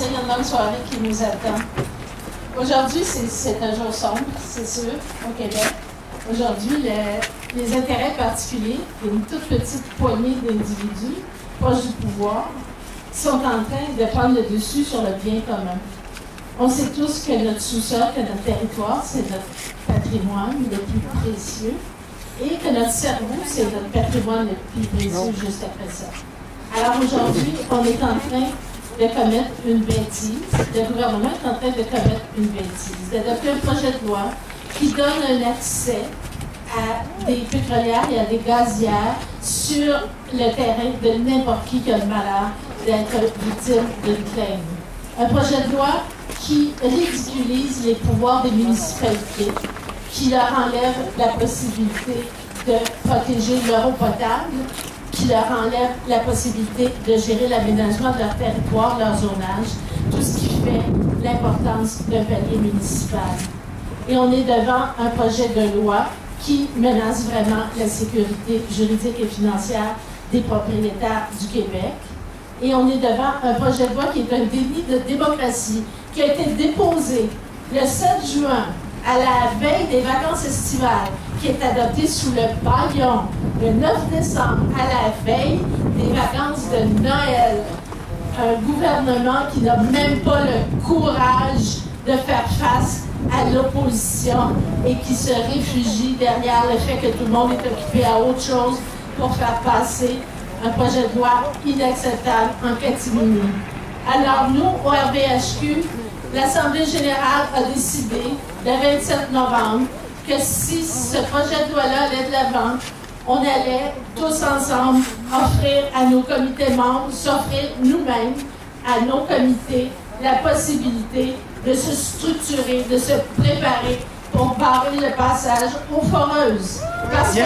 ça, il y a une longue soirée qui nous attend. Aujourd'hui, c'est un jour sombre, c'est sûr, au Québec. Aujourd'hui, les intérêts particuliers, une toute petite poignée d'individus proches du pouvoir, sont en train de prendre le dessus sur le bien commun. On sait tous que notre sous-sol, que notre territoire, c'est notre patrimoine le plus précieux et que notre cerveau, c'est notre patrimoine le plus précieux juste après ça. Alors aujourd'hui, on est en train de commettre une bêtise. Le gouvernement est en train de commettre une bêtise, d'adopter un projet de loi qui donne un accès à des pétrolières et à des gazières sur le terrain de n'importe qui a le malheur d'être victime d'une claim. Un projet de loi qui ridiculise les pouvoirs des municipalités, qui leur enlève la possibilité de protéger leur eau potable, qui leur enlève la possibilité de gérer l'aménagement de leur territoire, leur zonage, tout ce qui fait l'importance d'un palier municipal. Et on est devant un projet de loi qui menace vraiment la sécurité juridique et financière des propriétaires du Québec. Et on est devant un projet de loi qui est un déni de démocratie, qui a été déposé le 7 juin à la veille des vacances estivales, qui est adopté sous le pavillon le 9 décembre à la veille des vacances de Noël. Un gouvernement qui n'a même pas le courage de faire face à l'opposition et qui se réfugie derrière le fait que tout le monde est occupé à autre chose pour faire passer un projet de loi inacceptable en catimini. Alors nous, au RBHQ, l'Assemblée générale a décidé le 27 novembre que si ce projet de loi-là allait de l'avant, on allait tous ensemble offrir à nos comités membres, s'offrir nous-mêmes à nos comités la possibilité de se structurer, de se préparer pour barrer le passage aux foreuses. Parce que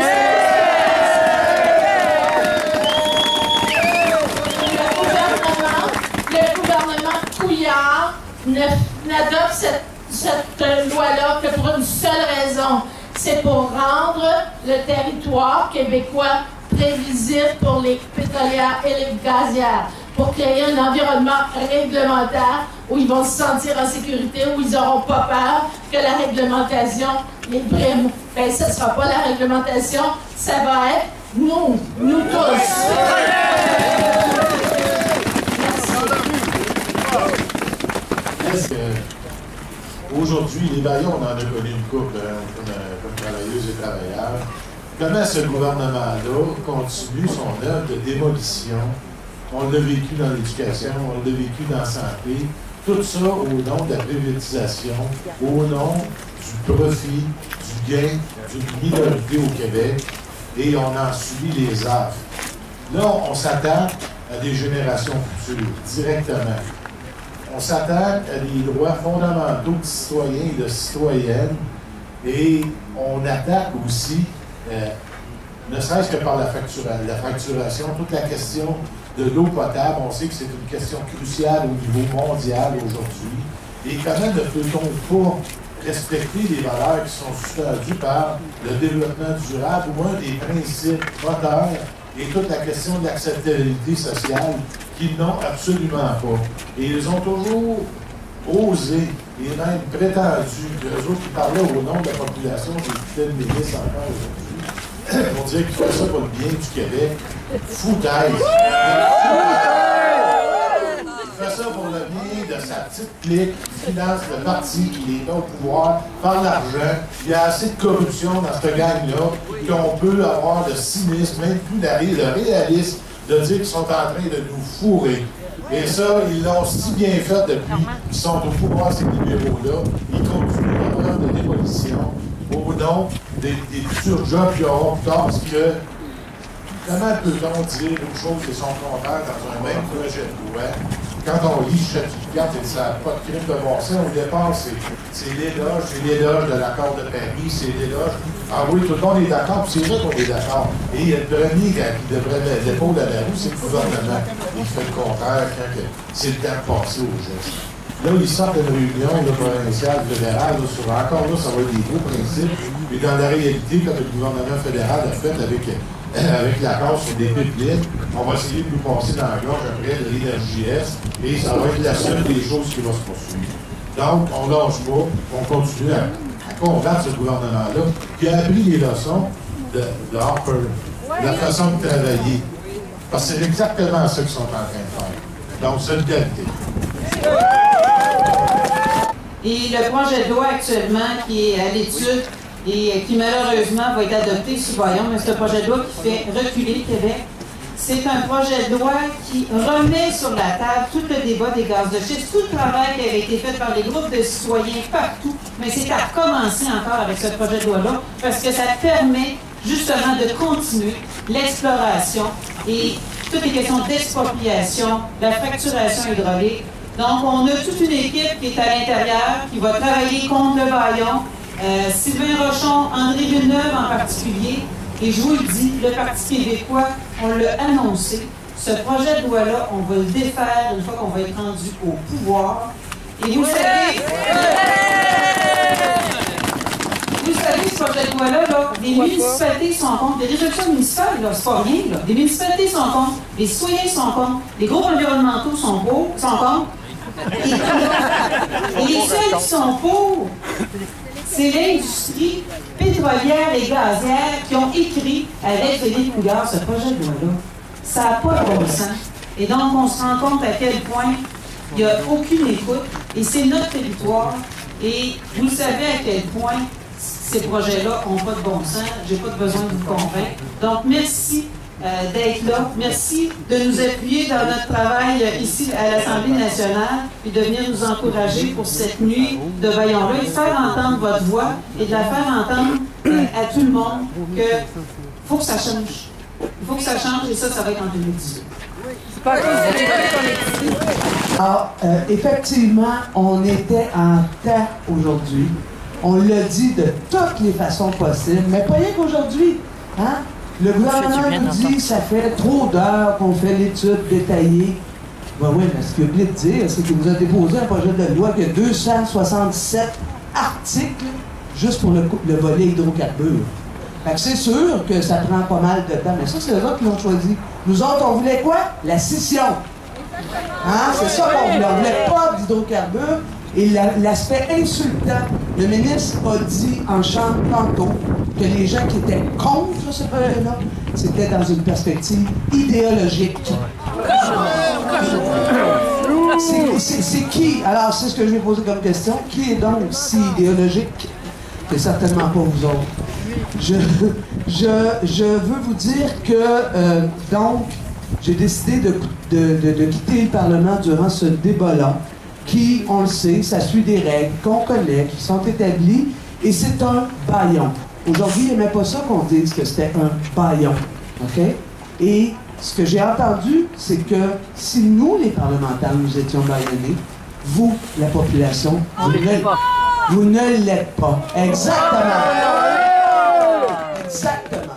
le gouvernement Couillard n'adopte cette loi-là que pour une seule raison. C'est pour rendre le territoire québécois prévisible pour les pétrolières et les gazières, pour créer un environnement réglementaire où ils vont se sentir en sécurité, où ils n'auront pas peur que la réglementation les brime. Bien, ce ne sera pas la réglementation, ça va être nous tous. Est-ce qu'aujourd'hui, les baillons, on en a connu une couple, comme travailleuses et travailleurs. Comment ce gouvernement-là continue son œuvre de démolition? On l'a vécu dans l'éducation, on l'a vécu dans la santé. Tout ça au nom de la privatisation, au nom du profit, du gain d'une minorité au Québec, et on en subit les affres. Là, on s'attaque à des générations futures, directement. On s'attaque à des droits fondamentaux de citoyens et de citoyennes, et on attaque aussi, ne serait-ce que par la facturation, toute la question de l'eau potable. On sait que c'est une question cruciale au niveau mondial aujourd'hui. Et comment ne peut-on pas respecter les valeurs qui sont sous-tendues par le développement durable ou un des principes moteurs et toute la question de l'acceptabilité sociale qu'ils n'ont absolument pas. Et ils ont toujours osé et même prétendu, eux autres qui parlaient au nom de la population, j'ai écouté le ministre encore aujourd'hui, pour dire qu'ils font ça pour le bien du Québec. Foutaise! Il fait ça pour le bien de sa petite clique qui finance le parti qui est au pouvoir par l'argent. Il y a assez de corruption dans cette gang-là qu'on peut avoir le cynisme, même plus le réalisme, de dire qu'ils sont en train de nous fourrer. Et ça, ils l'ont si bien fait depuis qu'ils sont au pouvoir, ces libéraux-là. Ils continuent leur œuvre de démolition au nom des futurs jobs qu'ils auront plus tard, parce que comment peut-on dire une chose et son contraire dans un même projet de loi? Quand on lit chapitre 4, ça n'a pas de crime de bon sens. Au départ, c'est l'éloge de l'accord de Paris, c'est l'éloge. Ah oui, tout le monde est d'accord, puis c'est vrai qu'on est d'accord. Et le premier qui devrait mettre l'épaule à la roue, c'est le gouvernement. Il fait le contraire quand c'est le temps de passer aux gestes. Là, ils sortent d'une réunion provinciale, fédérale, encore là, ça va être des gros principes. Et dans la réalité, comme le gouvernement fédéral a fait avec avec l'accord sur des pipelines. On va essayer de nous passer dans la gorge après de l'énergie-S et ça va être la seule des choses qui va se poursuivre. Donc, on ne lâche pas, on continue à combattre ce gouvernement-là qui a appris les leçons de Harper, la façon de travailler. Parce que c'est exactement ça qu'ils sont en train de faire. Donc, solidarité. Et le projet de loi actuellement qui est à l'étude et qui malheureusement va être adopté sous Vaillant, mais c'est un projet de loi qui fait reculer le Québec. C'est un projet de loi qui remet sur la table tout le débat des gaz de schiste, tout le travail qui avait été fait par les groupes de citoyens partout, mais c'est à recommencer encore avec ce projet de loi-là, parce que ça permet justement de continuer l'exploration et toutes les questions d'expropriation, la fracturation hydraulique. Donc, on a toute une équipe qui est à l'intérieur, qui va travailler contre le Vaillant, Sylvain Rochon, André Villeneuve en particulier. Et je vous le dis, le Parti québécois, on l'a annoncé. Ce projet de loi-là, on va le défaire une fois qu'on va être rendu au pouvoir. Et vous savez, ce projet de loi-là, les municipalités sont contre, les résolutions municipales, c'est pas rien, là. Les municipalités sont contre, les citoyens sont contre, les groupes environnementaux sont contre. Et les seuls qui sont pour, c'est l'industrie pétrolière et gazière qui ont écrit avec Philippe Couillard ce projet de loi-là. Ça n'a pas de bon sens. Et donc, on se rend compte à quel point il n'y a aucune écoute. Et c'est notre territoire. Et vous savez à quel point ces projets-là n'ont pas de bon sens. Je n'ai pas besoin de vous convaincre. Donc, merci d'être là. Merci de nous appuyer dans notre travail ici à l'Assemblée nationale et de venir nous encourager pour cette nuit de Vaillant-là et de faire entendre votre voix et de la faire entendre à tout le monde qu'il faut que ça change. Il faut que ça change et ça va être en 2018. Alors, effectivement, on était en temps aujourd'hui. On l'a dit de toutes les façons possibles, mais pas rien qu'aujourd'hui. Hein? Le gouvernement nous dit que ça fait trop d'heures qu'on fait l'étude détaillée. Ben oui, mais ce qu'il a oublié de dire, c'est qu'il nous a déposé un projet de loi qui a 267 articles juste pour le volet hydrocarbures. Fait que c'est sûr que ça prend pas mal de temps, mais ça, c'est eux autres qui l'ont choisi. Nous autres, on voulait quoi? La scission. Hein? C'est ça qu'on voulait. On voulait pas d'hydrocarbures. Et l'aspect insultant, le ministre a dit en chambre tantôt que les gens qui étaient contre ce projet-là, c'était dans une perspective idéologique. C'est qui? Alors, c'est ce que je vais poser comme question. Qui est donc si idéologique? C'est certainement pas vous autres. Je veux vous dire que, donc, j'ai décidé de quitter le Parlement durant ce débat-là, qui, on le sait, ça suit des règles qu'on connaît, qui sont établies, et c'est un bâillon. Aujourd'hui, il n'aimait pas ça qu'on dise que c'était un bâillon. OK? Et ce que j'ai entendu, c'est que si nous, les parlementaires, nous étions bâillonnés, vous, la population, vous ne l'êtes pas. Exactement. Exactement.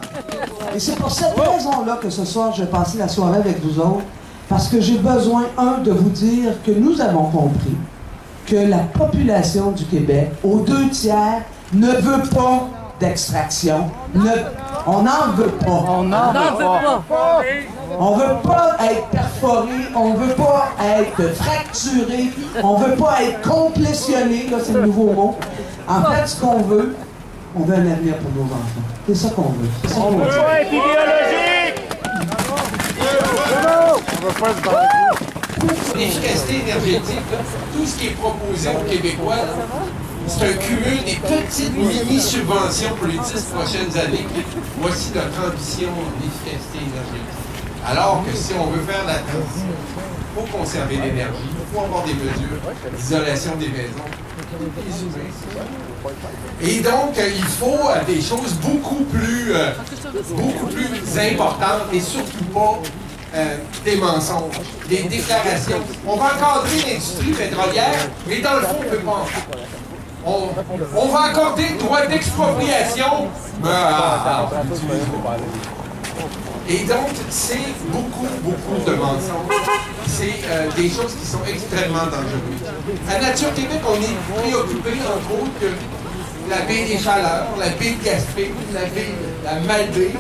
Et c'est pour cette raison-là que ce soir, je vais passer la soirée avec vous autres, parce que j'ai besoin, de vous dire que nous avons compris que la population du Québec, aux 2/3, ne veut pas d'extraction. On n'en veut pas. On n'en veut pas. On veut pas être perforé, on veut pas être fracturé, on veut pas être complétionné, là c'est le nouveau mot. En fait, ce qu'on veut, on veut un avenir pour nos enfants. C'est ça qu'on veut. C'est ça qu'on veut. Être idéologique! L'efficacité énergétique, là, tout ce qui est proposé aux Québécois, c'est un cumul des petites mini-subventions pour les 10 prochaines années. Voici notre ambition d'efficacité énergétique. Alors que si on veut faire la transition, il faut conserver l'énergie, il faut avoir des mesures d'isolation des maisons. Et donc, il faut des choses beaucoup plus importantes et surtout pas des mensonges, des déclarations. On va encadrer l'industrie pétrolière, mais dans le fond, on ne peut pas en faire. On va accorder le droit d'expropriation, mais et donc, c'est beaucoup de mensonges. C'est des choses qui sont extrêmement dangereuses. À Nature Québec, on est préoccupé, entre autres, que la baie des Chaleurs, la baie de Gaspé, la Malbaie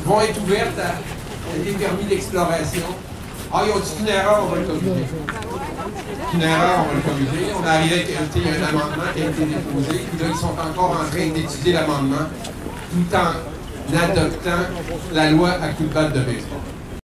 vont être ouvertes à des permis d'exploration. Ah, ils ont dit qu'une erreur, on va le communiquer. Une erreur, on va le communiquer. On est arrivé avec un amendement qui a été déposé, puis là, ils sont encore en train d'étudier l'amendement tout en adoptant la loi à coup de batte de baseball.